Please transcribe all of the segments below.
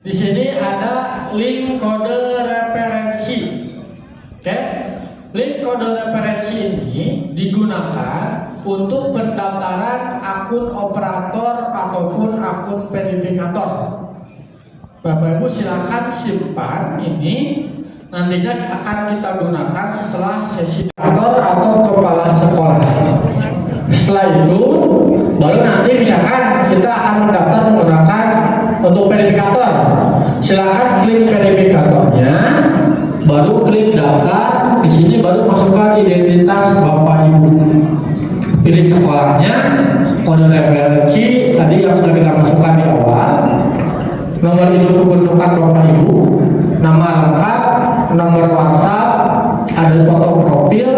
Di sini ada link kode referensi. Oke, link kode referensi ini digunakan untuk pendaftaran akun operator ataupun akun verifikator. Bapak Ibu silakan simpan ini, nantinya akan kita gunakan setelah sesi kantor atau kepala sekolah. Setelah itu baru nanti misalkan kita akan mendaftar menggunakan untuk verifikator. Silakan klik verifikatornya, baru klik daftar. Di sini baru masukkan identitas Bapak Ibu. Pilih sekolahnya, kode referensi tadi yang sudah kita masukkan di awal. Nomor induk kependudukan Bapak Ibu, nama lengkap, nomor WhatsApp, ada foto profil,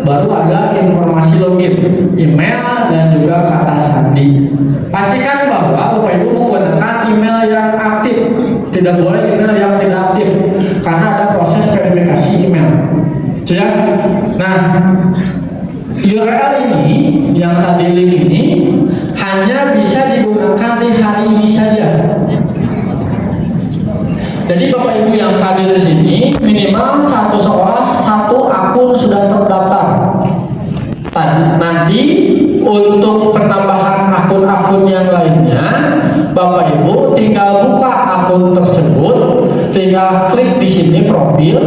baru ada informasi login, email, dan juga kata sandi. Pastikan bahwa Bapak Ibu menggunakan email yang aktif, tidak boleh email yang tidak aktif, karena ada proses verifikasi email. Ya. Nah, URL ini, yang tadi link ini, hanya bisa digunakan di hari ini saja. Jadi Bapak Ibu yang hadir di sini minimal satu sekolah satu akun sudah terdaftar. Nanti untuk penambahan akun-akun yang lainnya, Bapak Ibu tinggal buka akun tersebut, tinggal klik di sini profil,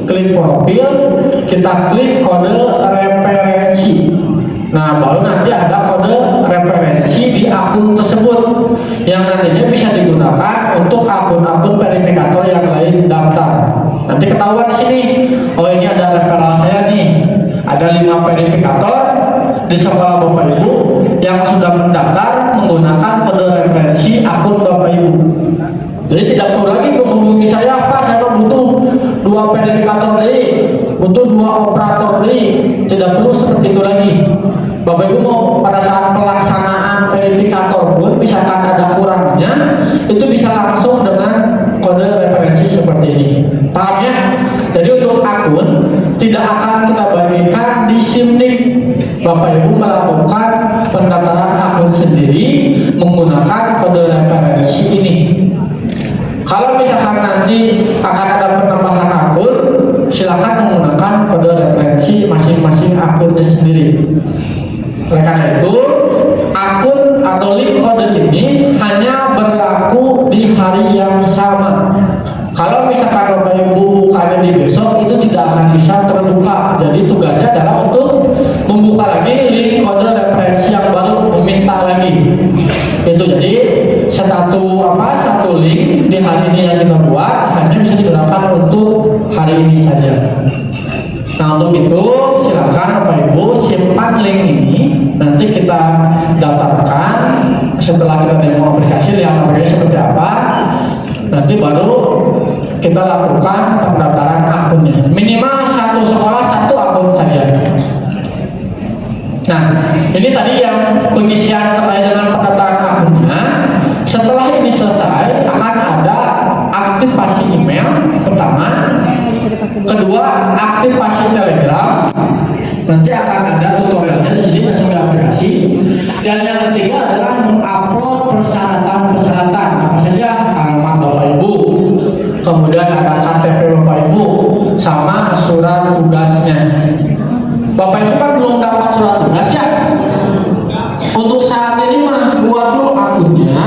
klik profil, kita klik kode referensi. Nah, baru nanti ada kode referensi di akun tersebut yang nantinya bisa digunakan untuk akun-akun verifikator yang lain daftar. Nanti ketahuan di sini, oh ini ada referral saya nih, ada 5 verifikator di sekolah Bapak Ibu yang sudah mendaftar menggunakan kode referensi akun Bapak Ibu. Jadi tidak perlu lagi menghubungi saya, Pak, saya butuh 2 verifikator deh, butuh 2 operator deh. Tidak perlu seperti itu lagi. Bapak Ibu mau pada saat pelaksanaan verifikator pun misalkan ada kurangnya, itu bisa langsung dengan kode referensi seperti ini. Paham ya? Jadi untuk akun tidak akan kita bagikan di SIMNIK. Bapak Ibu melakukan pendaftaran akun sendiri menggunakan kode referensi ini. Kalau misalkan nanti akan ada penambahan akun, silakan menggunakan kode referensi masing-masing akunnya sendiri. Oleh karena itu, akun atau link kode ini hanya berlaku di hari yang sama. Kalau misalkan Bapak Ibu bukanya di besok, itu tidak akan bisa terbuka. Jadi tugasnya adalah untuk membuka lagi link kode referensi yang baru, meminta lagi. Itu jadi satu link di hari ini yang kita buat hanya bisa digunakan untuk hari ini saja. Nah, untuk itu silakan Bapak Ibu simpan link ini, nanti kita daftarkan. Setelah kita demo aplikasi, lihat aplikasi seperti apa, nanti baru kita lakukan pendaftaran akunnya. Minimal satu sekolah satu akun saja. Nah, ini tadi yang pengisian terkait dengan pendaftaran akunnya. Setelah ini selesai, akan ada aktivasi email pertama, kedua aktivasi Telegram. Nanti akan ada tutorialnya di sini masuk aplikasi. Dan yang ketiga adalah mengupload persyaratan-persyaratan apa saja, alamat Bapak Ibu, kemudian ada KTP Bapak Ibu, sama surat tugasnya. Bapak Ibu kan belum dapat surat tugas ya. Untuk saat ini mah buat dulu akunnya,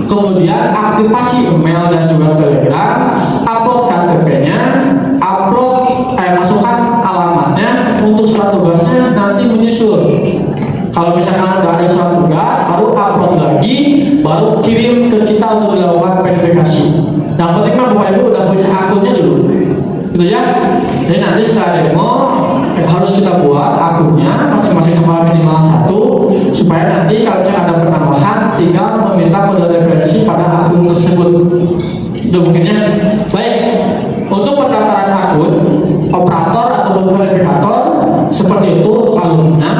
kemudian aktivasi email dan juga Telegram, upload KTP-nya, masukkan alamatnya. Untuk surat tugasnya nanti menyusul. Kalau misalkan nggak ada surat tugas, baru upload lagi, baru kirim ke kita untuk dilakukan verifikasi. Yang penting mah Bapak Ibu udah punya akunnya dulu, gitu ya. Jadi nanti setelah demo harus kita buat akunnya masing-masing sekolah minimal 1, supaya nanti kalau ada penambahan tinggal meminta kode referensi pada akun tersebut. Itu mungkinnya. Baik, untuk pendaftaran akun operator ataupun verifikator seperti itu untuk alumni.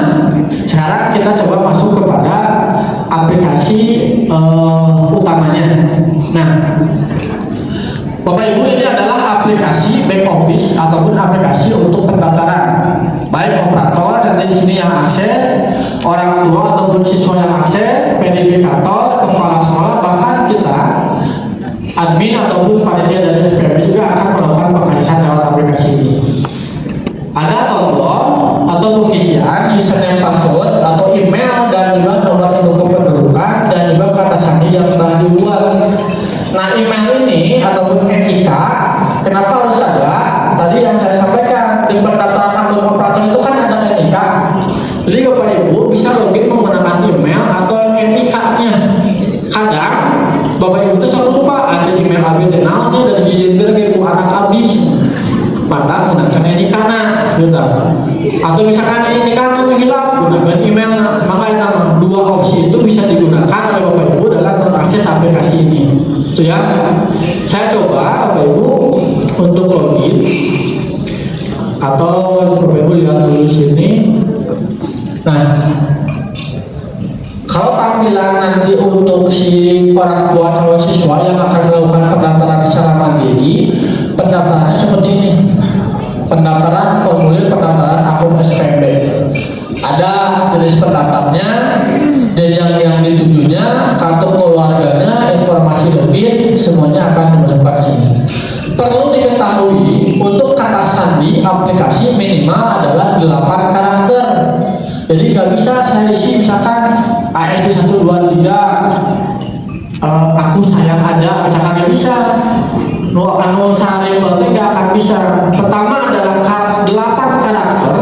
Sekarang kita coba masuk kepada aplikasi utamanya. Nah, Bapak Ibu, ini adalah aplikasi back office ataupun aplikasi untuk pendaftaran. Baik operator, nanti di sini yang akses, orang tua ataupun siswa yang akses, verifikator, kepala sekolah, bahkan kita admin ataupun panitia dari SPMB juga akan melakukan pengaksesan lewat aplikasi ini. Ada tombol atau pengisian username, password atau email dan juga nomor induk kependudukan dan juga kata sandi yang telah dibuat. Nah, email ini ataupun NIK kenapa harus ada? Tadi yang saya sampaikan di pendaftaran akun operator itu kan ada NIK. Jadi Bapak Ibu bisa login menggunakan email atau NIK-nya. Kadang Bapak Ibu itu selalu lupa ada email abi kenalnya dari jilid ke anak abi. Maka gunakan NIK gitu. Atau misalkan NIK menghilang, gunakan email. Maka itu dua opsi itu bisa digunakan oleh Bapak Ibu dalam mengakses aplikasi ini. Itu ya. Saya coba Bapak Ibu untuk login atau Bapak Ibu lihat dulu sini. Nah, kalau tampilan nanti untuk si orang tua calon siswa yang akan melakukan pendaftaran secara mandiri, pendaftarannya seperti ini. Pendaftaran formulir pendaftaran akun SPMB. Ada jenis pendaftarnya, dan yang ditujunya, kartu keluarganya, informasi login, semuanya akan dimasukkan sini. Perlu diketahui untuk kata sandi aplikasi minimal adalah 8 karakter. Jadi nggak bisa saya isi misalkan ASD 123 aku sayang ada, misalkan nggak bisa. Anu sehari nggak akan bisa. Pertama adalah 8 karakter.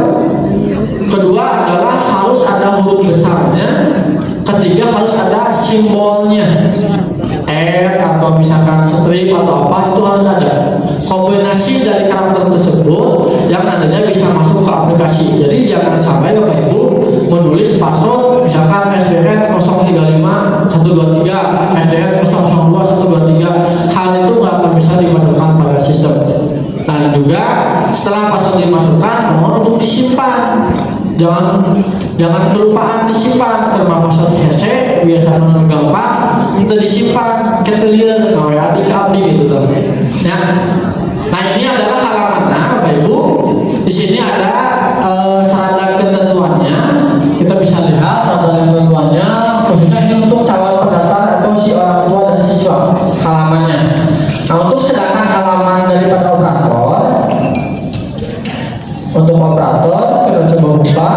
Kedua adalah harus ada huruf besarnya. Ketiga harus ada simbolnya, atau misalkan strip atau apa, itu harus ada. Kombinasi dari karakter tersebut yang nantinya bisa masuk ke aplikasi. Jadi jangan sampai Bapak Ibu menulis password misalkan SDN 035 123, SDN 002 123. Hal itu nggak akan bisa dimasukkan pada sistem. Dan juga setelah password dimasukkan, mohon untuk disimpan. Jangan kelupaan disimpan. Terma password hese biasa gampang itu disimpan ketelir sampai adik-adik gitu loh. Ya. Nah, ini adalah halamannya Bapak Ibu. Di sini ada syarat dan ketentuannya. Kita bisa lihat syarat dan ketentuannya, khususnya ini untuk calon pendaftar atau si orang tua dan siswa, halamannya. Nah, untuk sedangkan halaman daripada operator, untuk operator kita coba buka.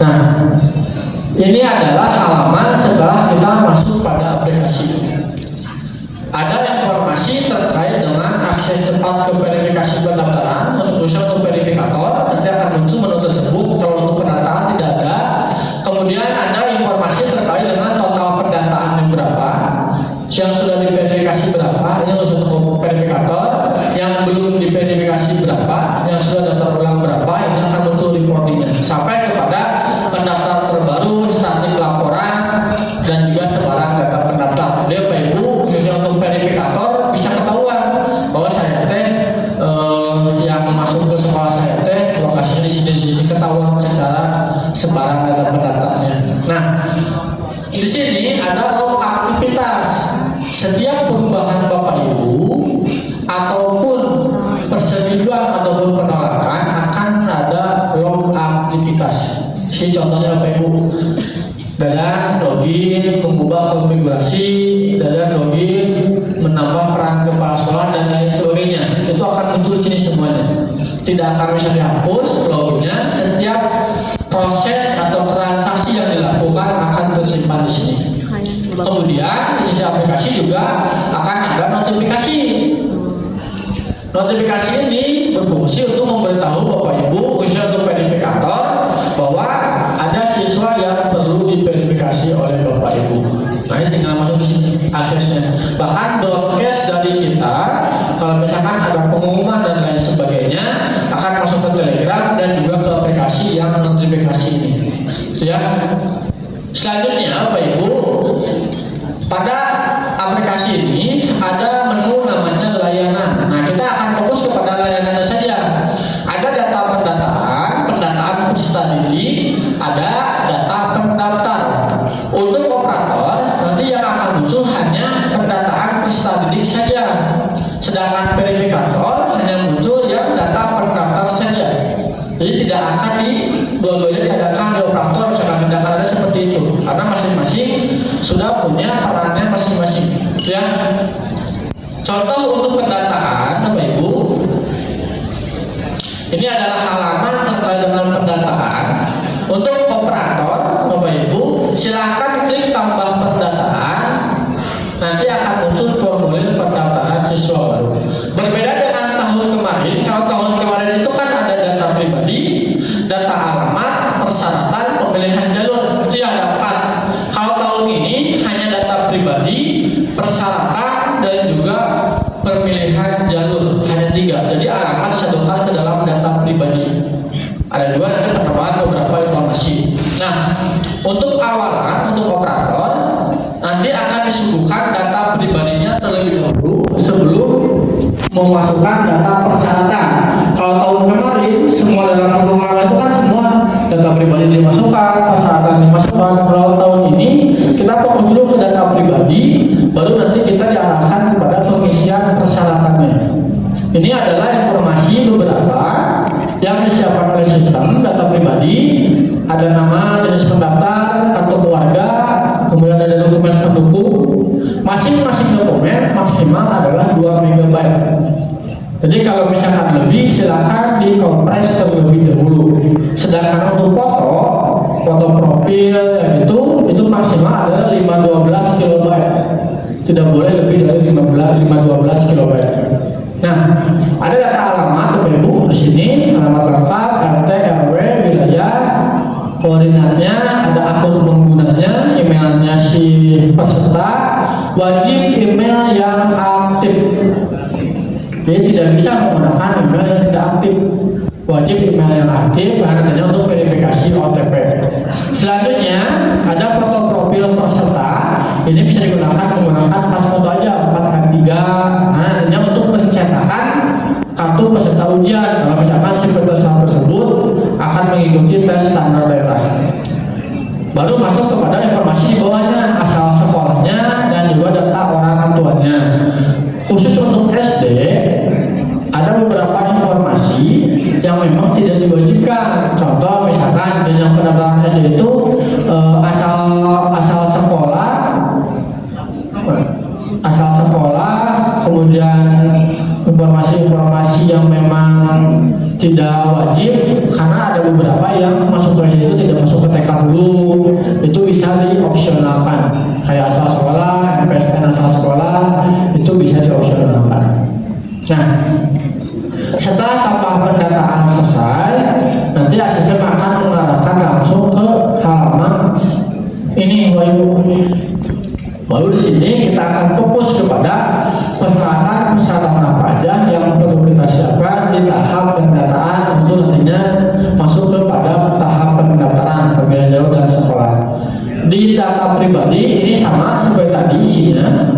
Nah, ini adalah halaman setelah kita masuk pada aplikasi. Ada informasi terkait dengan akses cepat ke verifikasi pendaftaran. Untuk verifikator nanti akan muncul menu tersebut. Kalau untuk pendataan tidak ada. Kemudian ada informasi terkait dengan total pendataan berapa, yang sudah diverifikasi berapa, ini untuk verifikator, yang belum diverifikasi berapa, yang sudah daftar ulang berapa, ini akan muncul reportingnya sampai kepada pendaftar terbaru, statik laporan, dan juga sebarang data pendaftar. Jadi Bapak Ibu, khususnya untuk verifikator bisa ketahuan bahwa saya yang masuk ke sekolah saya lokasinya di sini ketahuan secara sebarang data pendaftarnya. Nah, di sini ada log aktivitas. Setiap perubahan Bapak Ibu ataupun persetujuan ataupun penolakan akan ada log aktivitas. Ini contohnya Bapak Ibu. Dalam login, mengubah konfigurasi, dalam login, menambah peran kepala sekolah dan lain sebagainya. Itu akan muncul di sini semuanya. Tidak akan bisa dihapus loginnya. Setiap proses atau transaksi yang dilakukan akan tersimpan di sini. Kemudian di sisi aplikasi juga akan ada notifikasi. Notifikasi ini berfungsi untuk memberitahu Bapak Ibu, khususnya untuk verifikator, bahwa ada siswa yang perlu diverifikasi oleh Bapak Ibu. Nah, ini tinggal masuk di sini aksesnya. Bahkan broadcast dari kita, kalau misalkan ada pengumuman dan lain sebagainya, akan masuk ke Telegram dan juga ke aplikasi yang notifikasi ini. Ya. Selanjutnya, Bapak Ibu, pada aplikasi ini ada menu namanya layanan. Nah, kita akan fokus kepada layanannya saja. Ada data pendataan peserta didik, ada data pendaftar. Untuk operator, nanti yang akan muncul hanya pendataan peserta didik saja. Sedangkan verifikator hanya muncul yang data pendaftar saja. Jadi tidak akan dua-duanya diadakan di operator, tidak akan ada seperti itu, karena masing-masing sudah punya perannya masing-masing. Ya, contoh untuk pendataan, Bapak Ibu, ini adalah halaman terkait dengan pendataan. Untuk operator, Bapak Ibu, silahkan klik tambah pendataan. Nanti akan muncul formulir pendaftaran siswa baru. Berbeda dengan tahun kemarin. Kalau tahun kemarin itu kan ada data pribadi, data alamat, persyaratan, pemilihan jalur, itu yang dapat. Kalau tahun ini hanya data pribadi, persyaratan, dan juga pemilihan jalur, hanya 3. Jadi alamat disedotkan ke dalam data pribadi. Ada juga nanti penambahan beberapa informasi. Nah, untuk awalan, untuk operator, nanti akan disuguhkan data pribadinya terlebih dahulu sebelum memasukkan data persyaratan. Kalau tahun kemarin semua dalam satu halaman itu kan semua data pribadi dimasukkan, persyaratan dimasukkan. Kalau tahun ini kita fokus dulu ke data pribadi, baru nanti kita diarahkan kepada pengisian persyaratannya. Ini adalah informasi beberapa yang disiapkan oleh sistem data pribadi. Ada nama, jenis pendaftar, kartu keluarga, kemudian ada dokumen pendukung. Masing-masing dokumen maksimal adalah 2 MB. Jadi kalau misalkan lebih, silahkan dikompres terlebih dahulu. Sedangkan untuk foto profil itu maksimal adalah 512 KB. Tidak boleh lebih dari 512 KB. Nah, ada data alamat Bapak Ibu di sini, alamat lengkap, RT, RW, wilayah, koordinatnya, ada akun penggunanya, emailnya si peserta, wajib email yang aktif. Jadi tidak bisa menggunakan email yang tidak aktif. Wajib email yang aktif karena untuk verifikasi OTP. Selanjutnya ada foto profil peserta. Ini bisa digunakan menggunakan pas foto aja 4x3. Nah, ini untuk pencetakan kartu peserta ujian. Kalau misalkan si peserta tersebut akan mengikuti tes standar daerah. Baru masuk kepada informasi di bawahnya, asal sekolahnya dan juga data orang tuanya. Khusus untuk SD ada beberapa informasi yang memang tidak diwajibkan. Contoh misalkan jenjang pendaftaran SD itu asal sekolah, kemudian informasi-informasi yang memang tidak wajib, karena ada beberapa yang masuk ke SD itu tidak masuk ke TK dulu, itu bisa diopsionalkan. Kayak asal sekolah, MPSN asal sekolah, itu bisa diopsionalkan. Nah, setelah tahap pendataan selesai, nanti sistem akan mengarahkan langsung ke halaman ini, baru di sini kita akan fokus kepada persyaratan apa aja yang perlu kita siapkan di tahap pendataan untuk nantinya masuk kepada tahap pendaftaran pemilihan jalur dan sekolah. Di data pribadi ini sama seperti tadi isinya,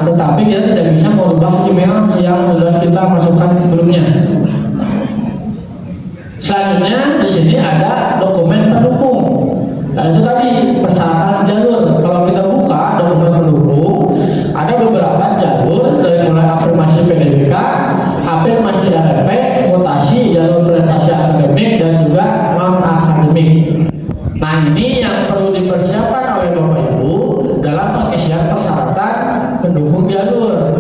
tetapi kita tidak bisa merubah email yang sudah kita masukkan sebelumnya. Selanjutnya di sini ada dokumen pendukung. Nah, itu tadi persyaratan jalur. Kalau kita buka dokumen pendukung, ada beberapa jalur dari mulai afirmasi PDBK, afirmasi RP, mutasi, jalur prestasi akademik, dan juga non akademik. Nah, ini yang perlu dipersiapkan oleh Bapak Ibu dalam pengisian persyaratan pendukung jalur.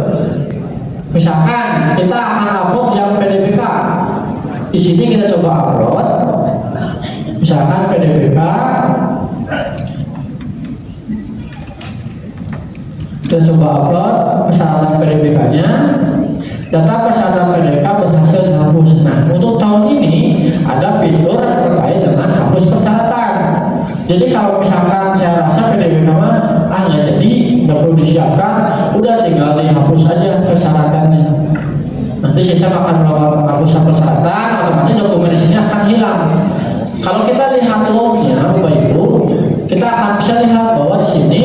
Misalkan kita akan upload yang PDBK, di sini kita coba upload. Misalkan PDBK, kita coba upload persyaratan PDBK-nya. Data persyaratan PDBK berhasil dihapus. Nah, untuk tahun ini ada fitur terkait dengan hapus persyaratan. Jadi kalau misalkan saya rasa PDBK mah nggak jadi, nggak perlu disiapkan, udah tinggal dihapus aja persyaratannya. Nanti sistem akan melakukan penghapusan persyaratan, otomatis dokumen di sini akan hilang. Kalau kita lihat lognya, Bapak Ibu, kita akan bisa lihat bahwa di sini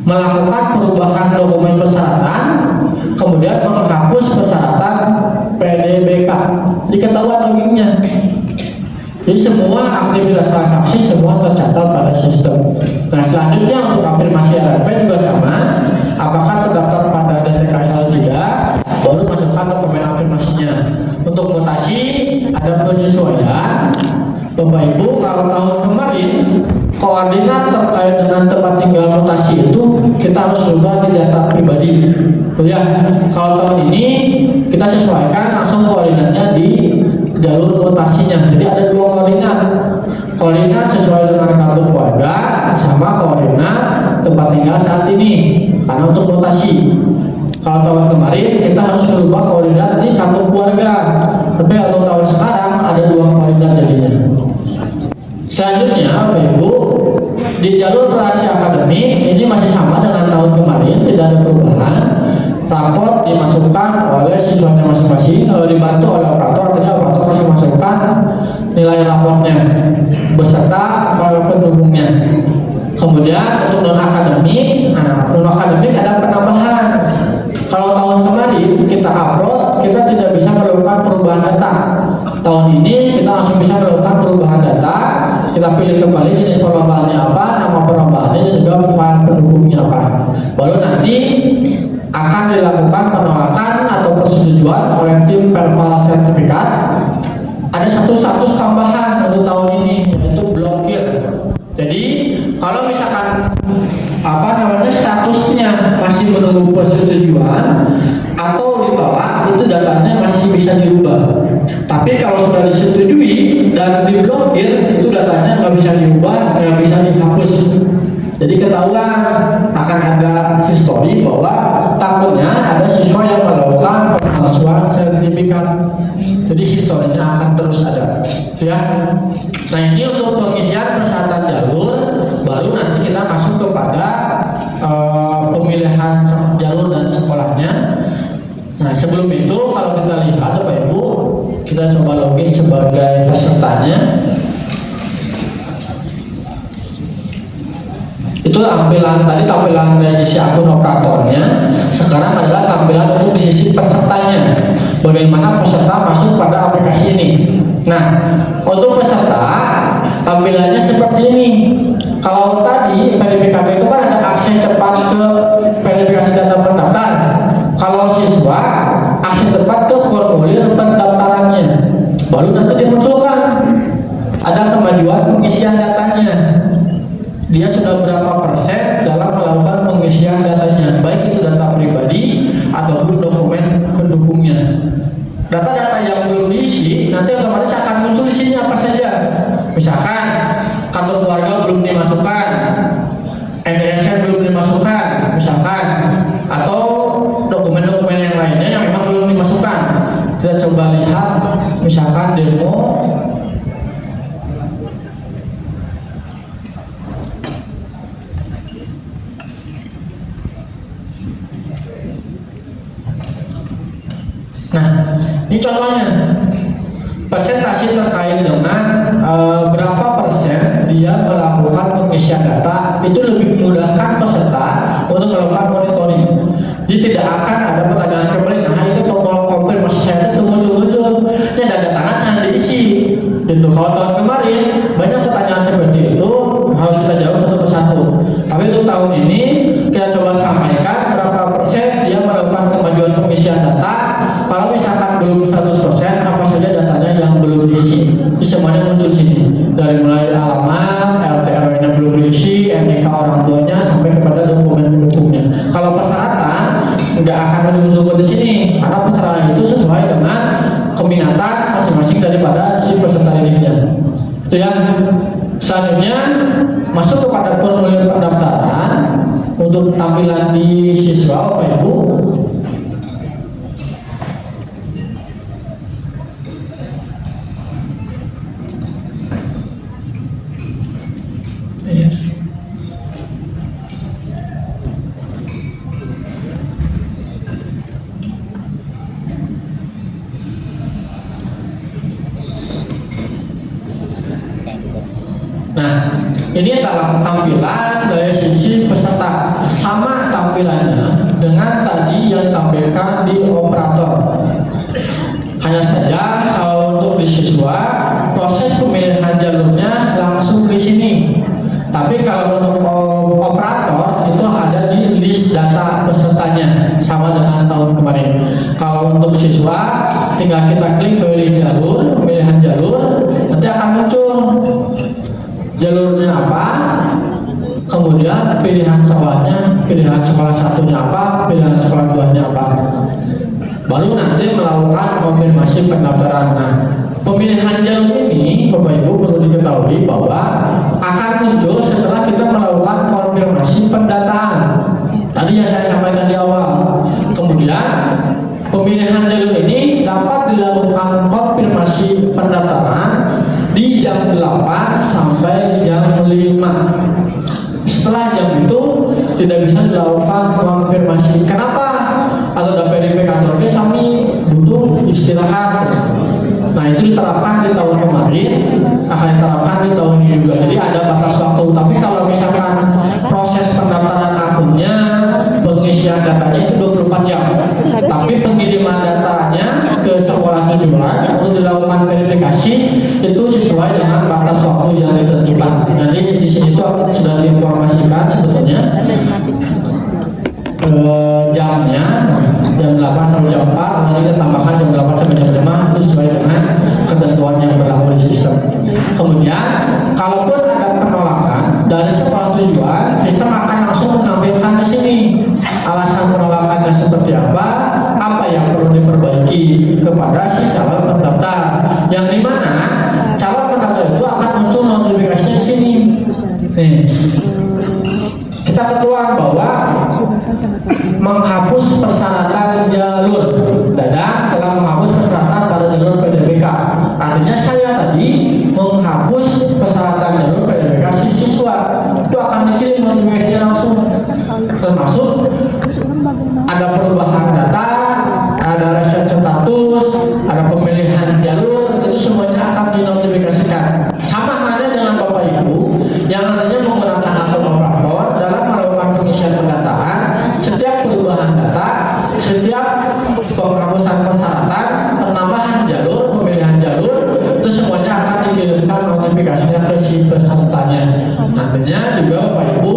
melakukan perubahan dokumen persyaratan, kemudian menghapus persyaratan PDBK. Diketahui logiknya. Jadi semua aktivitas transaksi semua tercatat pada sistem. Nah, selanjutnya untuk afirmasi RP juga sama. Apakah terdaftar pada DTK atau tidak, baru masukkan dokumen afirmasinya. mutasi, ada penyesuaian. Bapak Ibu, kalau tahun kemarin koordinat terkait dengan tempat tinggal mutasi itu kita harus rubah di data pribadi. Tuh ya, kalau tahun ini kita sesuaikan langsung koordinatnya di jalur mutasinya. Jadi ada dua koordinat. Koordinat sesuai dengan kartu keluarga sama koordinat tempat tinggal saat ini karena untuk mutasi. Kalau tahun kemarin kita harus merubah koordinat di kartu keluarga, tapi untuk tahun sekarang ada dua koordinat jadinya. Selanjutnya Bapak Ibu, di jalur rahasia akademik ini masih sama dengan tahun kemarin, tidak ada perubahan. Raport dimasukkan oleh siswanya masing-masing, dibantu oleh operator, jadi operator masih masukkan nilai raportnya beserta file pendukungnya. Kemudian untuk non akademik, non akademik ada penambahan. Kalau tahun kemarin kita upload, kita tidak bisa melakukan perubahan data. Tahun ini kita langsung bisa melakukan perubahan data. Kita pilih kembali jenis perlombaannya apa, nama perlombaannya, dan juga file pendukungnya apa. Baru nanti akan dilakukan penolakan atau persetujuan oleh tim perval sertifikat. Ada satu status tambahan untuk tahun ini, yaitu blokir. Jadi kalau misalkan statusnya masih menunggu persetujuan atau ditolak, itu datanya masih bisa dirubah. Tapi kalau sudah disetujui dan diblokir, itu datanya nggak bisa diubah, nggak bisa dihapus. Jadi ketahuan akan ada histori bahwa takutnya ada siswa yang melakukan pemalsuan sertifikat. Jadi historinya akan terus ada, ya. Nah ini untuk pengisian persyaratan jalur, baru nanti kita masuk kepada pemilihan jalur dan sekolahnya. Nah sebelum itu kalau kita lihat Bapak Ibu, kita coba login sebagai pesertanya. Itu tampilan tadi, tampilan dari sisi akun operatornya. Sekarang adalah tampilan untuk di sisi pesertanya, bagaimana peserta masuk pada aplikasi ini. Nah untuk peserta tampilannya seperti ini. Kalau tadi verifikasi itu kan ada akses cepat ke verifikasi data pendaftar. Kalau siswa akses cepat ke formulir pendaftarannya, baru nanti dimunculkan ada kemajuan pengisian datanya. Dia sudah berapa persen dalam melakukan pengisian datanya, baik itu data pribadi ataupun dokumen pendukungnya. Data-data yang belum diisi nanti otomatis akan muncul di sini apa saja. Misalkan kartu keluarga belum dimasukkan, NSN belum dimasukkan, misalkan, atau dokumen-dokumen yang lainnya yang memang belum dimasukkan. Kita coba lihat, misalkan demo. Nah, ini contohnya persentase terkait dengan berapa persen dia melakukan pengisian data. Itu lebih memudahkan peserta untuk melakukan monitoring. Jadi tidak akan ada pertanyaan kembali, nah itu tombol konfirmasi saya itu muncul-muncul, ini ada data yang diisi. Gitu. Kalau tahun kemarin banyak pertanyaan seperti itu harus kita jawab satu persatu. Tapi untuk tahun ini kita coba sampaikan berapa persen dia melakukan kemajuan pengisian data. Kalau misalkan belum 100%, apa saja datanya yang belum diisi, itu semuanya muncul sini. Dari mulai alamat, RT RW-nya belum diisi, NIK orang tuanya, sampai kepada dokumen pendukungnya. Kalau persyaratan nggak akan dimunculkan di sini, karena persyaratan itu sesuai dengan keminatan masing-masing daripada si peserta didiknya. Itu ya. Selanjutnya masuk kepada formulir pendaftaran untuk tampilan di siswa Bapak Ibu. Nah, ini adalah tampilan dari sisi peserta, sama tampilannya dengan tadi yang ditampilkan di operator. Hanya saja kalau untuk di siswa, proses pemilihan jalurnya langsung di sini. Tapi kalau untuk operator itu ada di list data pesertanya, sama dengan tahun kemarin. Kalau untuk siswa tinggal kita klik pilih jalur, pemilihan jalur, nanti akan muncul jalurnya apa, kemudian pilihan sekolahnya, pilihan sekolah satunya apa, pilihan sekolah duanya apa. Baru nanti melakukan konfirmasi pendaftaran. Nah, pemilihan jalur ini Bapak Ibu perlu diketahui bahwa akan muncul setelah kita melakukan konfirmasi pendataan. Tadi yang saya sampaikan di awal. Kemudian pemilihan jalur ini dapat dilakukan konfirmasi pendaftaran di jam 8 sampai jam 5. Setelah jam itu tidak bisa dilakukan konfirmasi. Kenapa? Atau PDP kantor kami butuh istirahat. Nah, itu diterapkan di tahun kemarin, akan diterapkan di tahun ini juga. Jadi ada batas waktu. Tapi kalau misalkan proses pendaftaran akunnya, pengisian datanya itu 24 jam. Tapi pengiriman datanya ke sekolah tujuan untuk dilakukan verifikasi itu sesuai dengan batas waktu yang ditentukan. Jadi di sini tuh sudah diinformasikan sebetulnya jamnya jam 8 sampai jam 4, nanti kita tambahkan jam 8 sampai jam 5 itu sesuai dengan ketentuan yang berlaku di sistem. Kemudian kalaupun ada penolakan dari sekolah tujuan, sistem akan langsung menampilkan di sini alasan penolakannya seperti apa yang perlu diperbaiki kepada si calon pendaftar. Yang dimana calon pendaftar itu akan muncul notifikasinya di sini. Nih, kita ketuan bahwa menghapus persyaratan jalur Dadang telah menghapus persyaratan pada jalur PDBK. Artinya saya tadi menghapus persyaratan jalur PDBK si siswa, itu akan dikirim notifikasinya langsung, termasuk ada perubahan data, ada reset status, ada pemilihan jalur, itu semuanya akan dinotifikasikan. Sama halnya dengan Bapak Ibu yang nantinya menggunakan akun operator dalam melakukan pengisian pendataan, setiap perubahan data, setiap penghapusan persyaratan, penambahan jalur, pemilihan jalur, itu semuanya akan dikirimkan notifikasinya ke si pesertanya. Nantinya juga Bapak Ibu,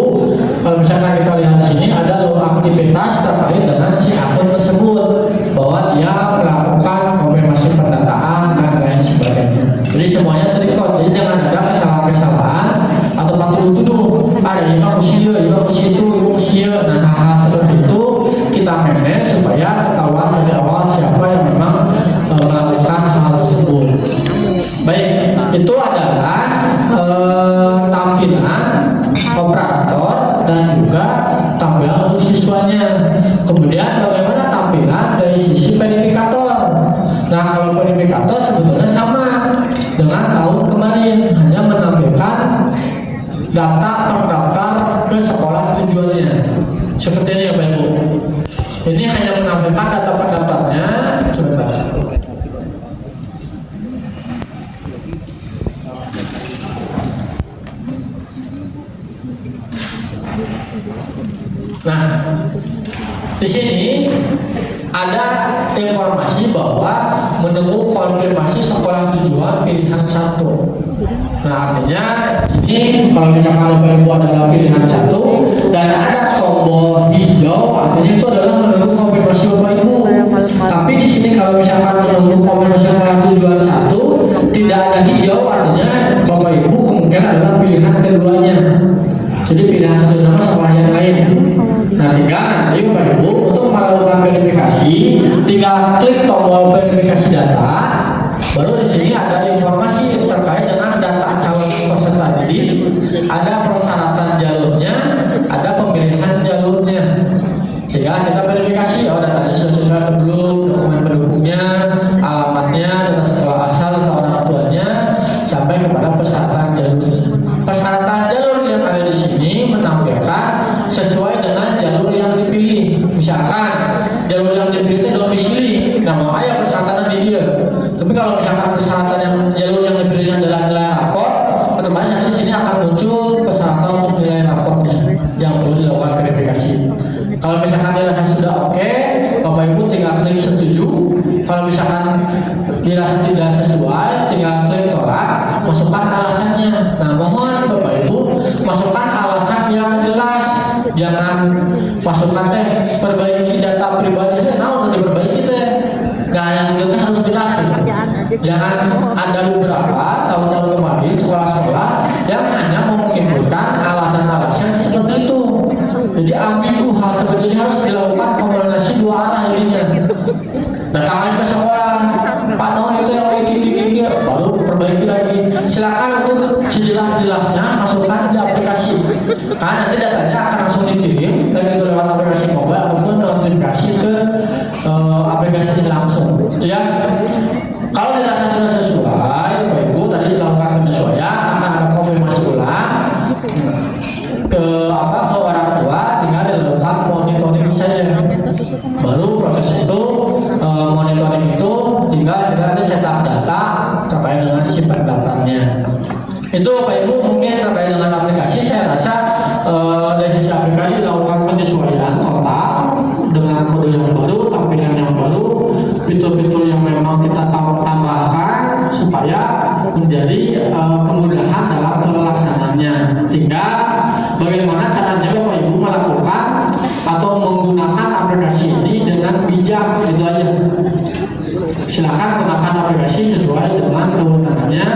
kalau misalkan kita lihat di sini ada aktivitas terkait dengan si akun tersebut, bahwa dia melakukan konfirmasi pendataan dan lain sebagainya. Jadi semuanya terikut. Jadi jangan ada kesalahan-kesalahan atau patut tuduh ada yang usia, itu, usia. Nah, hal-hal seperti itu kita manage supaya ketahuan dari awal siapa yang memang melakukan hal tersebut. Baik, itu adalah tampilan operator dan juga tampilan untuk siswanya. Kemudian bagaimana tampilan dari sisi verifikator? Nah, kalau verifikator sebetulnya sama dengan tahun kemarin, hanya menampilkan data pendaftar ke sekolah tujuannya. Seperti ini ya Pak Ibu. Ini hanya menampilkan data pendaftarnya. Coba. Nah, di sini ada informasi bahwa menunggu konfirmasi sekolah tujuan pilihan 1. Nah, artinya ini kalau misalkan Bapak Ibu adalah pilihan 1 dan ada tombol hijau, artinya itu adalah menunggu konfirmasi Bapak Ibu. Tapi di sini kalau misalkan menunggu konfirmasi sekolah tujuan 1 tidak ada hijau, artinya Bapak Ibu kemungkinan adalah pilihan keduanya. Jadi pilihan satu nama sekolah yang lain. Nah, tinggal nanti Bapak Ibu untuk melakukan verifikasi, tinggal klik tombol verifikasi data. Baru di sini ada informasi terkait dengan data calon peserta didik, ada persyaratan jalurnya, ada pemilihan jalurnya. Tinggal kita verifikasi, datanya sudah sesuai atau belum, dokumen pendukungnya, alamatnya, data sekolah asal atau orang tuanya, sampai kepada persyaratan jalurnya. Persyaratan jalur yang ada di sini menampilkan sesuai dengan jalur yang dipilih. Misalkan jalur yang dipilih itu domisili, nah mau ayah persyaratan di dia. Tapi kalau misalkan persyaratan yang jalur yang dipilihnya adalah nilai rapor, otomatis di sini akan muncul persyaratan untuk nilai rapornya yang perlu dilakukan verifikasi. Kalau misalkan nilainya sudah oke, Bapak Ibu tinggal klik setuju. Kalau misalkan dirasa tidak sesuai, tinggal klik tolak, masukkan alasannya. Nah, mohon Bapak Ibu masukkan alasan yang jelas, jangan masukkan perbaiki data pribadi, nah untuk diperbaiki nah yang itu harus harus jelas gitu. Jangan ada beberapa tahun-tahun kemarin sekolah-sekolah yang hanya mengimpulkan alasan-alasan seperti itu. Jadi ambigu hal seperti ini harus dilakukan komunikasi dua arah jadinya. Datang ke sekolah, Pak tahun itu yang ini, baru perbaiki lagi. Silakan itu sejelas-jelasnya masukkan di aplikasi. Karena nanti datanya akan langsung dikirim, baik itu lewat aplikasi mobile ataupun notifikasi ke aplikasi ini langsung. Itu ya. Kalau dirasa sudah sesuai, Bapak Ibu tadi dilakukan penyesuaian, akan ada konfirmasi ulang ke orang tua, tinggal dilakukan monitoring saja. Baru proses itu monitoring itu tinggal kita cetak data terkait dengan simpan datanya. Itu Bapak Ibu mungkin terkait dengan aplikasi. Saya rasa dari sisi aplikasi dilakukan penyesuaian total dengan kode yang baru, tampilan yang baru, fitur-fitur yang memang kita tambahkan supaya menjadi kemudahan dalam pelaksanaannya. Tinggal bagaimana caranya Bapak Ibu melakukan atau menggunakan aplikasi ini dengan bijak, itu aja. Silakan gunakan aplikasi sesuai dengan kewenangannya,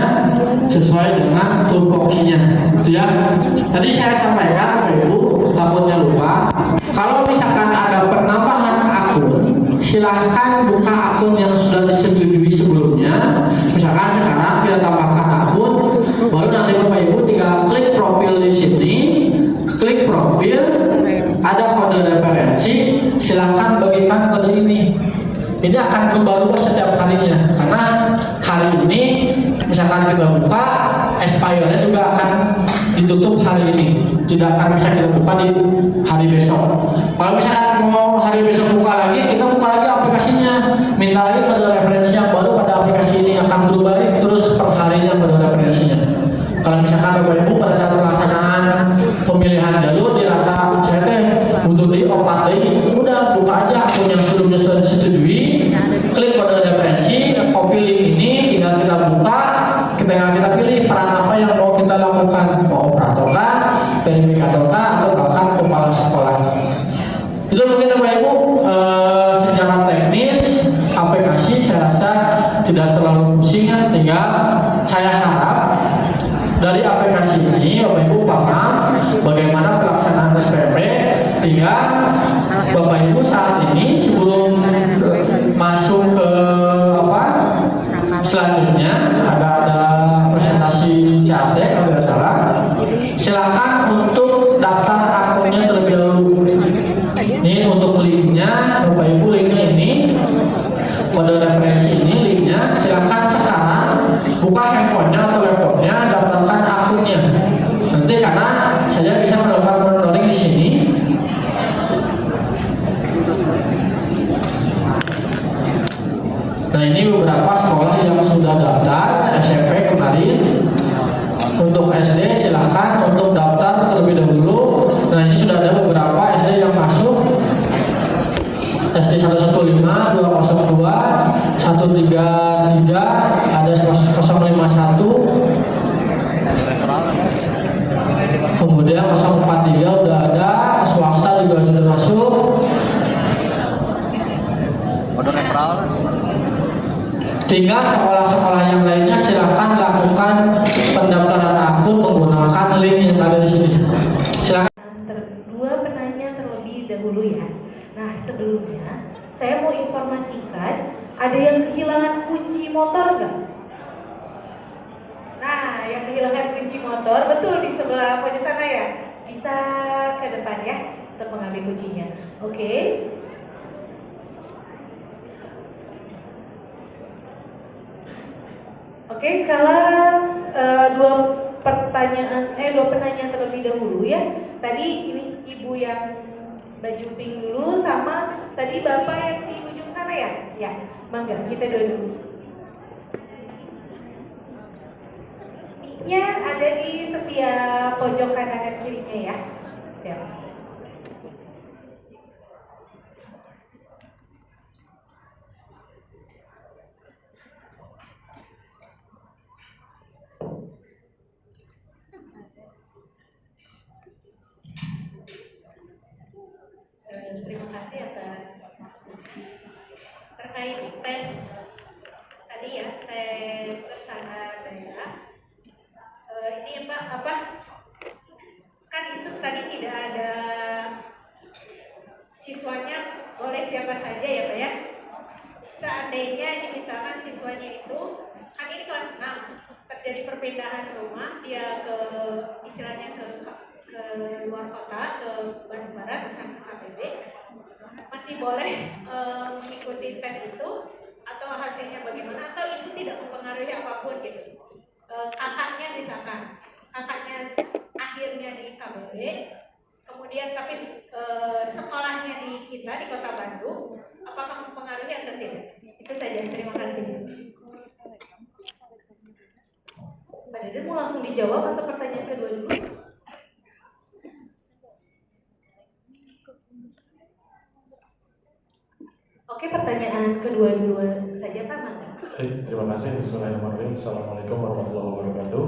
sesuai dengan tupoksinya. Itu ya. Tadi saya sampaikan Bapak Ibu, takutnya lupa. Kalau misalkan ada penambahan akun, silahkan buka akun yang sudah disetujui sebelumnya. Misalkan sekarang kita tambahkan akun, baru nanti Bapak Ibu tinggal klik profil di sini, klik profil, ada kode referensi, silahkan bagikan kode ini. Ini akan berubah-ubah setiap harinya, karena hari ini misalkan kita buka, expire-nya juga akan ditutup hari ini, tidak akan bisa kita buka di hari besok. Kalau misalkan mau hari besok buka lagi, kita buka lagi aplikasinya, minta lagi kode referensi yang baru pada aplikasi ini, akan berubah terus per harinya kode referensinya. Kalau misalkan Bapak Ibu pada saat pelaksanaan pemilihan jalur dirasa saya untuk di opat lagi, udah buka aja akun yang sebelumnya sudah disetujui, klik kode referensi, copy link ini, tinggal kita buka, kita pilih peran apa yang mau kita lakukan, mau operator kah, verifikator kah, atau bahkan kepala sekolah. Itu mungkin Bapak Ibu secara teknis aplikasi saya rasa tidak terlalu pusing ya. Tinggal saya harap dari aplikasi ini Bapak Ibu paham bagaimana pelaksanaan SPP. Tinggal Bapak Ibu saat ini sebelum masuk ke selanjutnya ada presentasi CAT kalau tidak salah. Silakan untuk daftar akunnya terlebih dahulu. Ini untuk linknya Bapak Ibu, linknya ini kode referensi ini linknya. Silakan sekarang buka handphonenya atau laptopnya, daftarkan akunnya. Nanti karena saya bisa melakukan monitoring di sini. Nah ini beberapa sekolah yang sudah daftar SMP kemarin. Untuk SD silahkan untuk daftar terlebih dahulu. Nah ini sudah ada beberapa SD yang masuk. SD 115, 202, 133, ada 051, kemudian 043 udah ada, swasta juga sudah masuk. Tinggal sekolah-sekolah yang lainnya silakan lakukan pendaftaran akun menggunakan link yang ada di sini. Silakan. Dua penanya terlebih dahulu ya. Nah sebelumnya saya mau informasikan ada yang kehilangan kunci motor nggak? Nah yang kehilangan kunci motor betul di sebelah pojok sana ya. Bisa ke depan ya untuk mengambil kuncinya. Oke. Oke, sekarang dua penanya terlebih dahulu ya. Tadi ini ibu yang baju pink dulu sama tadi bapak yang di ujung sana ya. Ya, mangga kita dulu. Mic-nya ada di setiap pojok kanan dan kirinya ya. Siap. Terima kasih atas terkait tes terjadi perpindahan rumah, dia ke istilahnya ke luar kota, ke Bandung Barat bersama KPB, masih boleh mengikuti tes itu atau hasilnya bagaimana, atau itu tidak mempengaruhi apapun gitu. Kakaknya misalkan, kakaknya akhirnya di KBB, kemudian tapi sekolahnya di kita di Kota Bandung, apakah mempengaruhi atau tidak? Itu saja, terima kasih. Mbak Deden mau langsung dijawab atau pertanyaan kedua dulu? Oke, pertanyaan kedua dulu saja Pak Mangga. Terima kasih. Bismillahirrahmanirrahim. Assalamualaikum warahmatullahi wabarakatuh.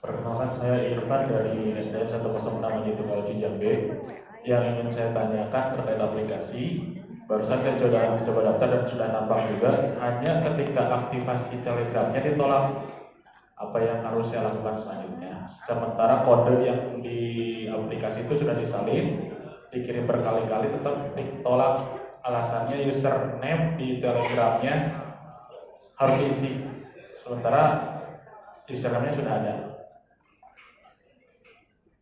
Perkenalkan, saya Irfan dari SDN 106 Haji Tunggal Cijambe. Yang ingin saya tanyakan terkait aplikasi, barusan saya coba daftar dan sudah nampak juga, hanya ketika aktivasi Telegramnya ditolak. Apa yang harus saya lakukan selanjutnya? Sementara kode yang di aplikasi itu sudah disalin, dikirim berkali-kali, tetap ditolak. Alasannya username di Telegramnya harus diisi, sementara username-nya sudah ada.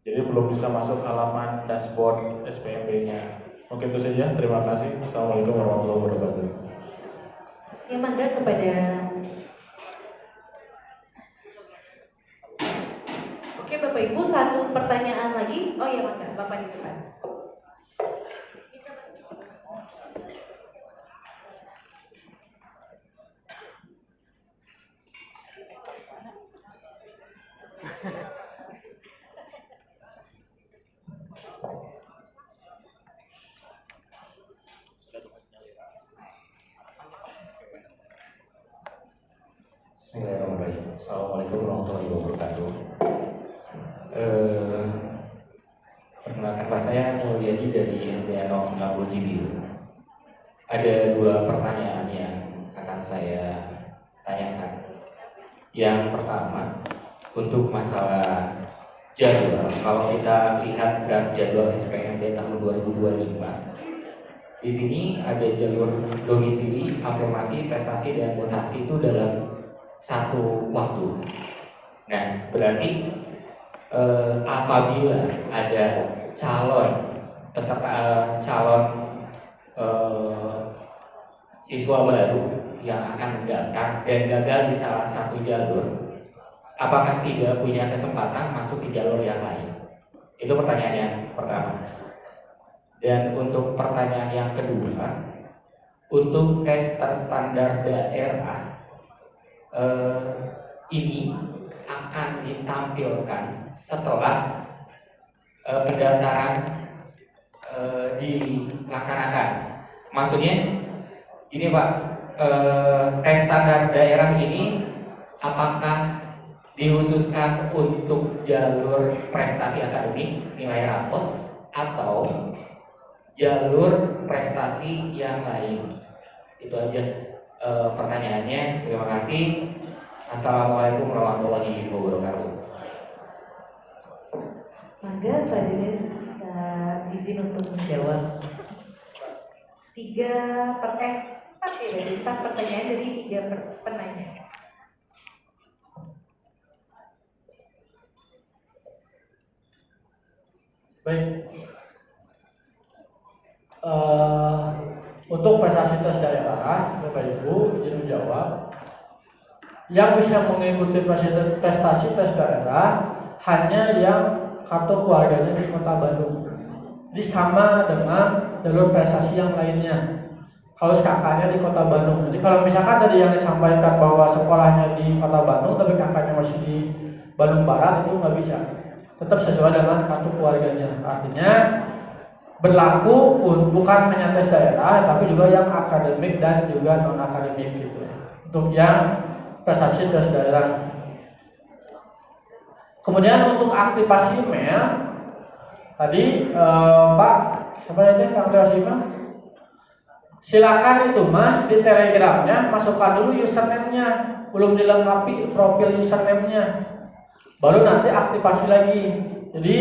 Jadi belum bisa masuk halaman dashboard SPMB-nya. Mungkin itu saja. Terima kasih. Assalamualaikum warahmatullahi wabarakatuh. Ya, Mangga kepada. Oke, Bapak Ibu, satu pertanyaan lagi. Oh ya, Mangga, Bapak di depan. Bismillahirrahmanirrahim. Assalamualaikum warahmatullahi wabarakatuh. Perkenalkan, Pak, saya Mulyadi dari SDN 090 Cibiru. Ada dua pertanyaan yang akan saya tanyakan. Yang pertama, untuk masalah jadwal. Kalau kita lihat draft jadwal SPMB tahun 2025, di sini ada jalur domisili, afirmasi, prestasi, dan mutasi itu dalam satu waktu. Nah, berarti apabila ada calon peserta siswa baru yang akan mendaftar dan gagal di salah satu jalur, apakah tidak punya kesempatan masuk di jalur yang lain? Itu pertanyaan yang pertama. Dan untuk pertanyaan yang kedua, untuk tes terstandar daerah ini akan ditampilkan setelah pendaftaran dilaksanakan. Maksudnya ini, Pak, tes standar daerah ini apakah dikhususkan untuk jalur prestasi akademik nilai rapot atau jalur prestasi yang lain? Itu aja pertanyaannya. Terima kasih. Assalamualaikum warahmatullahi wabarakatuh. Mangga, Pak Deden bisa izin untuk menjawab. 4 pertanyaan dari 3 penanya. Baik. Untuk prestasi tes daerah, Bapak Ibu izin menjawab. Yang bisa mengikuti prestasi tes daerah hanya yang kartu keluarganya di Kota Bandung. Jadi sama dengan jalur prestasi yang lainnya. Harus kakaknya di Kota Bandung. Jadi kalau misalkan tadi yang disampaikan bahwa sekolahnya di Kota Bandung tapi kakaknya masih di Bandung Barat, itu nggak bisa. Tetap sesuai dengan kartu keluarganya. Artinya berlaku bukan hanya tes daerah, tapi juga yang akademik dan juga non akademik gitu. Untuk yang prestasi tes daerah. Kemudian untuk aktivasi email, tadi Pak, siapa aja yang aktivasi email? Silakan itu mah di Telegramnya masukkan dulu username-nya, belum dilengkapi profil username-nya, baru nanti aktivasi lagi. Jadi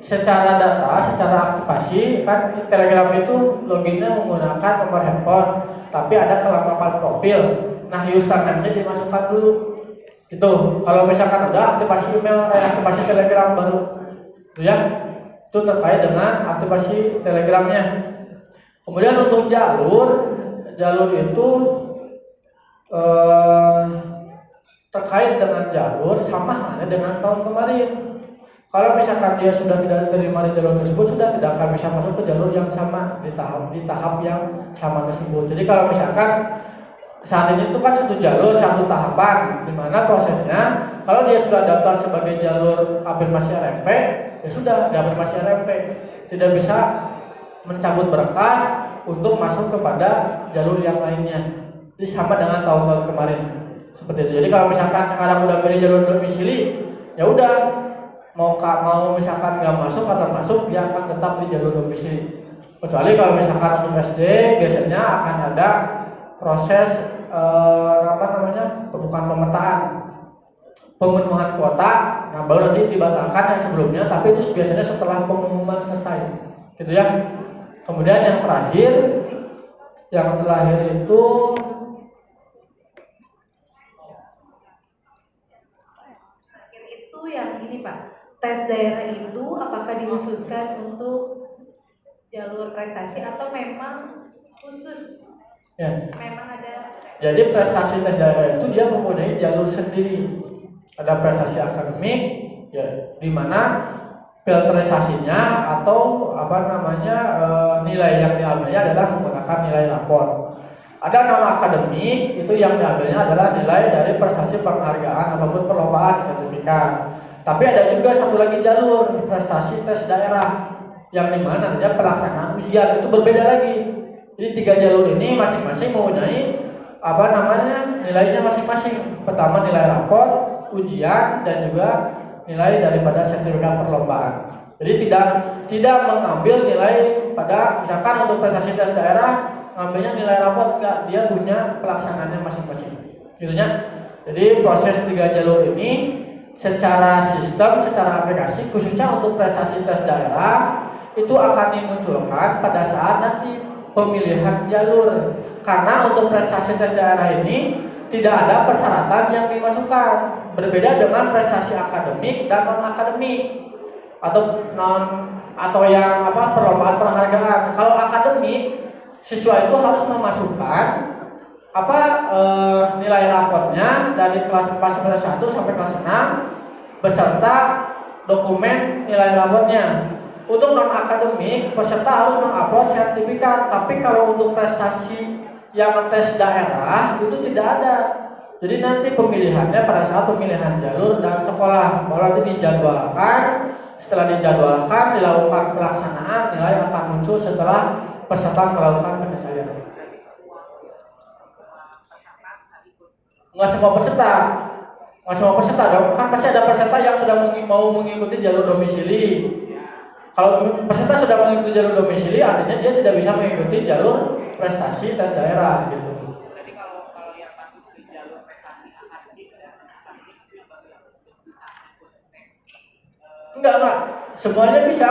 secara data, secara aktivasi kan di Telegram itu loginnya menggunakan nomor handphone, tapi ada kelengkapan profil. Nah, username-nya dimasukkan dulu. Itu kalau misalkan udah aktivasi email, aktivasi telegram baru, itu ya, itu terkait dengan aktivasi telegramnya. Kemudian untuk jalur itu terkait dengan jalur sama halnya dengan tahun kemarin. Kalau misalkan dia sudah tidak diterima di jalur tersebut, sudah tidak akan bisa masuk ke jalur yang sama di tahap yang sama tersebut. Jadi kalau misalkan saat ini itu kan satu jalur, satu tahapan, di mana prosesnya kalau dia sudah daftar sebagai jalur afirmasi RMP, ya sudah afirmasi RMP, tidak bisa mencabut berkas untuk masuk kepada jalur yang lainnya. Jadi sama dengan tahun-tahun kemarin seperti itu. Jadi kalau misalkan sekarang udah pilih jalur domisili, ya udah mau misalkan nggak masuk atau masuk, dia akan tetap di jalur domisili. Kecuali kalau misalkan untuk SD biasanya akan ada proses bukan pemetaan, pemenuhan kuota. Nah baru nanti dibatalkan yang sebelumnya, tapi itu biasanya setelah pengumuman selesai, gitu ya. Kemudian yang terakhir itu yang ini Pak, tes daerah itu apakah dikhususkan untuk jalur prestasi atau memang khusus? ya. Memang ada. Jadi prestasi tes daerah itu dia mempunyai jalur sendiri. Ada prestasi akademik, ya, di mana filterisasinya atau nilai yang diambilnya adalah menggunakan nilai rapor. Ada non akademik, itu yang diambilnya adalah nilai dari prestasi penghargaan ataupun perlombaan sertifikat. Tapi ada juga satu lagi jalur prestasi tes daerah yang dimana dia pelaksanaan ujian itu berbeda lagi. Jadi 3 jalur ini masing-masing mempunyai nilainya masing-masing. Pertama nilai rapor, ujian, dan juga nilai daripada sertifikat perlombaan. Jadi tidak mengambil nilai pada misalkan untuk prestasi tes daerah ngambilnya nilai rapor, enggak, dia punya pelaksanaannya masing-masing. Gitu ya. Jadi proses 3 jalur ini secara sistem, secara aplikasi khususnya untuk prestasi tes daerah itu akan dimunculkan pada saat nanti pemilihan jalur. Karena untuk prestasi tes daerah ini tidak ada persyaratan yang dimasukkan, berbeda dengan prestasi akademik dan non akademik atau yang perlombaan penghargaan. Kalau akademik, siswa itu harus memasukkan nilai raportnya dari kelas 4 semester 1 sampai kelas 6 beserta dokumen nilai raportnya. Untuk non akademik, peserta harus mengupload sertifikat. Tapi kalau untuk prestasi yang tes daerah itu tidak ada. Jadi nanti pemilihannya pada saat pemilihan jalur dan sekolah, baru nanti dijadwalkan. Setelah dijadwalkan, dilakukan pelaksanaan, nilai akan muncul setelah peserta melakukan penyelesaian. Nggak semua peserta dong, kan pasti ada peserta yang sudah mau mengikuti jalur domisili. Kalau peserta sudah mengikuti jalur domisili, artinya dia tidak bisa mengikuti jalur prestasi tes daerah gitu. Jadi kalau yang masuk di jalur prestasi akademik dan prestasi Enggak, semuanya bisa.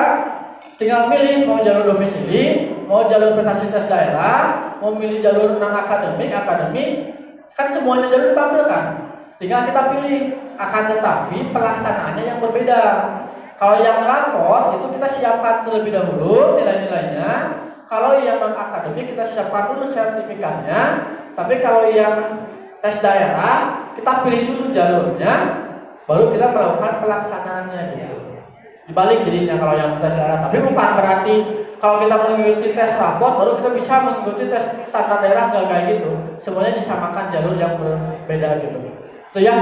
Tinggal milih mau jalur domisili, mau jalur prestasi tes daerah, mau milih jalur non akademik, kan semuanya jalur ditampilkan. Tinggal kita pilih. Akan tetapi pelaksanaannya yang berbeda. Kalau yang lapor itu kita siapkan terlebih dahulu nilai-nilainya. Kalau yang non akademik kita siapkan dulu sertifikatnya. Tapi kalau yang tes daerah kita pilih dulu jalurnya, baru kita melakukan pelaksanaannya gitu. Dibalik jadinya kalau yang tes daerah. Tapi bukan berarti kalau kita mengikuti tes rapor baru kita bisa mengikuti tes standar daerah, nggak kayak gitu. Semuanya disamakan jalur yang berbeda gitu. Itu ya.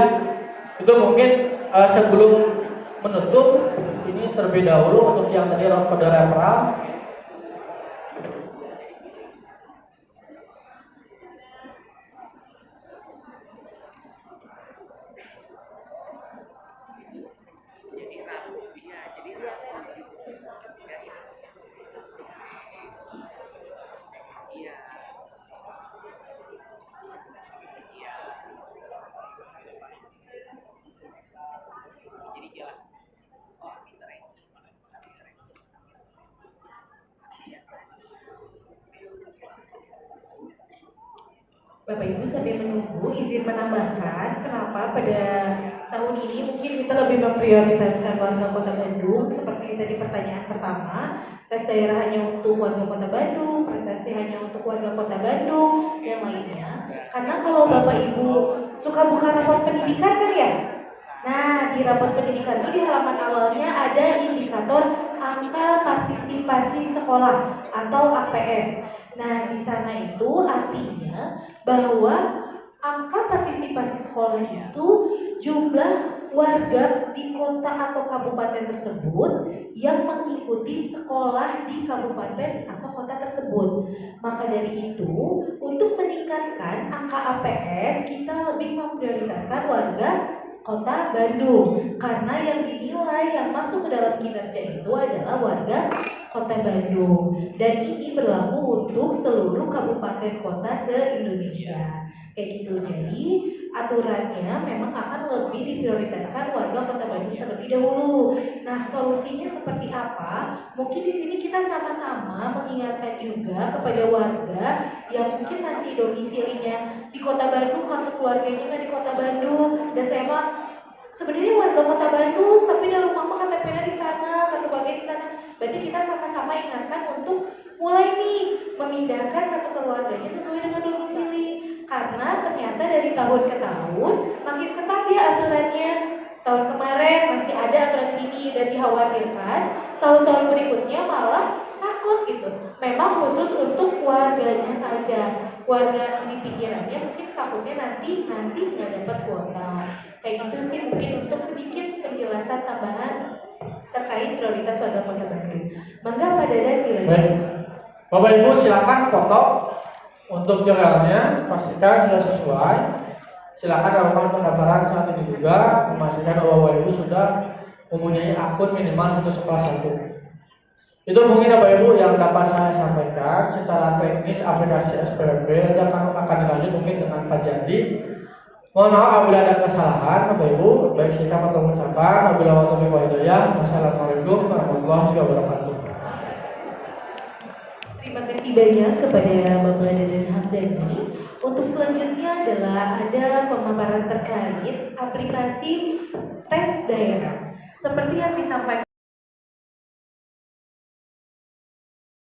Itu mungkin sebelum menutup ini terlebih dahulu untuk yang tadi kode referral. Bapak Ibu sambil menunggu, izin menambahkan kenapa pada tahun ini mungkin kita lebih memprioritaskan warga Kota Bandung seperti tadi pertanyaan pertama, tes daerah hanya untuk warga Kota Bandung, prestasi hanya untuk warga Kota Bandung dan lainnya. Karena kalau Bapak Ibu suka buka rapor pendidikan kan ya? Nah, di rapor pendidikan itu di halaman awalnya ada indikator angka partisipasi sekolah atau APS. Nah, di sana itu artinya bahwa angka partisipasi sekolah itu jumlah warga di kota atau kabupaten tersebut yang mengikuti sekolah di kabupaten atau kota tersebut. Maka dari itu, untuk meningkatkan angka APS, kita lebih memprioritaskan warga Kota Bandung karena yang dinilai yang masuk ke dalam kinerja itu adalah warga Kota Bandung dan ini berlaku untuk seluruh kabupaten kota se-Indonesia kayak gitu. Jadi aturannya memang akan lebih diprioritaskan warga Kota Bandung terlebih dahulu. Nah, solusinya seperti apa? Mungkin di sini kita sama-sama mengingatkan juga kepada warga yang mungkin masih domisilinya di Kota Bandung, kartu keluarganya nggak di Kota Bandung, dan saya mah sebenarnya warga Kota Bandung, tapi dari rumah mah KTP-nya di sana, kartu keluarga di sana. Berarti kita sama-sama ingatkan untuk mulai nih memindahkan kartu keluarganya sesuai dengan domisili. Karena ternyata dari tahun ke tahun makin ketat ya aturannya. Tahun kemarin masih ada aturan ini dan dikhawatirkan tahun-tahun berikutnya malah saklek gitu. Memang khusus untuk warganya saja. Warga di pikirannya mungkin takutnya nanti nggak dapat kuota. Kayak gitu sih mungkin untuk sedikit penjelasan tambahan terkait prioritas warga Kota Bandung. Mangga Pak Dadan dilanjut. Baik. Bapak Ibu silakan foto untuk jurnalnya, pastikan sudah sesuai. Silakan lakukan pendaftaran saat ini juga, memastikan bahwa Bapak Ibu sudah mempunyai akun minimal 1 sekolah 1. Itu mungkin Bapak Ibu yang dapat saya sampaikan secara teknis aplikasi SPMB. Akan dilanjut mungkin dengan Pak Jandi. Mohon maaf apabila ada kesalahan Bapak Ibu, baik sikap atau ucapan. Wabillahi taufiq wal hidayah. Wassalamualaikum warahmatullahi wabarakatuh. Terima kasih banyak kepada Bapak Dadan Hamdani. Untuk selanjutnya adalah ada pemaparan terkait aplikasi tes daerah. Seperti yang disampaikan